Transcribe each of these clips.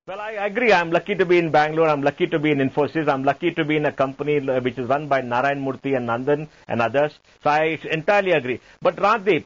Well, I agree. I'm lucky to be in Bangalore. I'm lucky to be in Infosys. I'm lucky to be in a company which is run by Narayan Murthy and Nandan and others. So I entirely agree. But Rajdeep,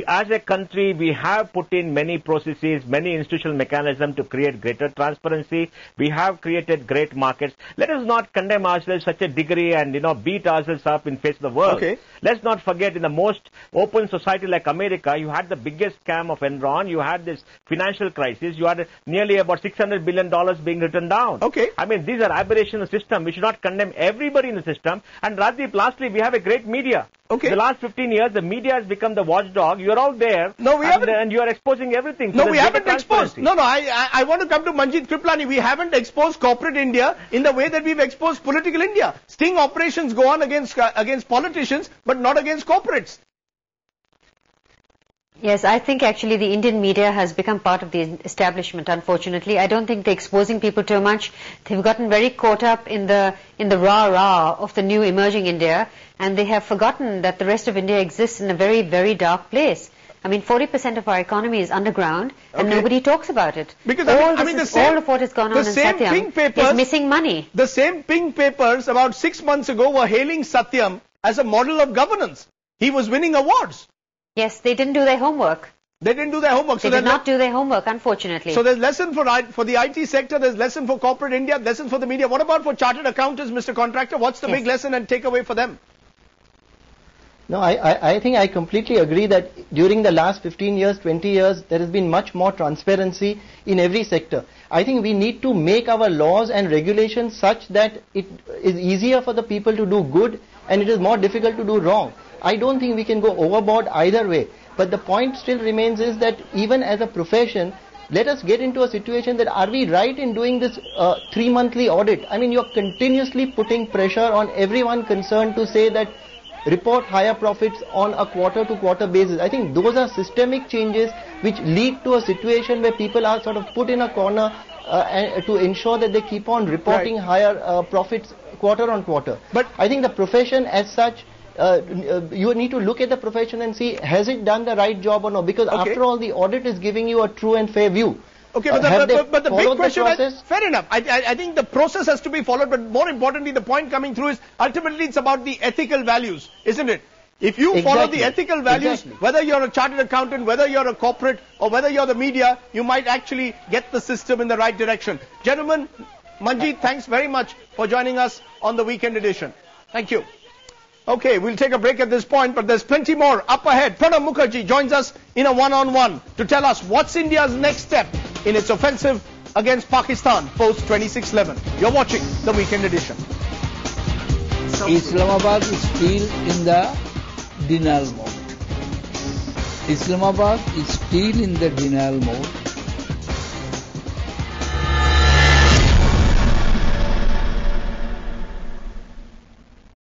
as a country, we have put in many processes, many institutional mechanisms to create greater transparency. We have created great markets. Let us not condemn ourselves such a degree and, beat ourselves up in face of the world. Okay. Let's not forget, in the most open society like America, you had the biggest scam of Enron. You had this financial crisis. You had nearly about $600 billion being written down. Okay. I mean, these are aberrations in the system. We should not condemn everybody in the system. And Rajdeep, lastly, we have a great media. Okay. In the last 15 years, the media has become the watchdog. You're out there. No, we haven't. And you are exposing everything. No, we haven't exposed. No, I want to come to Manjeet Kriplani. We haven't exposed corporate India in the way that we've exposed political India. Sting operations go on against politicians, but not against corporates. Yes, I think actually the Indian media has become part of the establishment, unfortunately. I don't think they're exposing people too much. They've gotten very caught up in the rah-rah of the new emerging India, and they have forgotten that the rest of India exists in a very, very dark place. I mean, 40% of our economy is underground, and nobody talks about it. Because all of what has gone on in Satyam is missing money. The same pink papers about 6 months ago were hailing Satyam as a model of governance. He was winning awards. Yes, they didn't do their homework. They didn't do their homework. They did not do their homework, unfortunately. So there's lesson for the IT sector, there's lesson for corporate India, lesson for the media. What about for chartered accountants, Mr. Contractor? What's the big lesson and takeaway for them? No, I think I completely agree that during the last 15 years, 20 years, there has been much more transparency in every sector. I think we need to make our laws and regulations such that it is easier for the people to do good and it is more difficult to do wrong. I don't think we can go overboard either way. But the point still remains is that even as a profession, let us get into a situation that are we right in doing this 3-monthly audit? I mean, you're continuously putting pressure on everyone concerned to say that report higher profits on a quarter-to-quarter basis. I think those are systemic changes which lead to a situation where people are sort of put in a corner to ensure that they keep on reporting higher profits quarter on quarter. But I think the profession as such, you need to look at the profession and see, has it done the right job or not? Because after all, the audit is giving you a true and fair view. Okay, but the big question, fair enough. I think the process has to be followed, but more importantly, the point coming through is ultimately it's about the ethical values, isn't it? If you follow the ethical values, whether you're a chartered accountant, whether you're a corporate, or whether you're the media, you might actually get the system in the right direction. Gentlemen, Manjeet, thanks very much for joining us on the Weekend Edition. Thank you. Okay, we'll take a break at this point, but there's plenty more up ahead. Pranab Mukherjee joins us in a one-on-one to tell us what's India's next step in its offensive against Pakistan post-26/11. You're watching the Weekend Edition. Islamabad is still in the denial mode. Islamabad is still in the denial mode.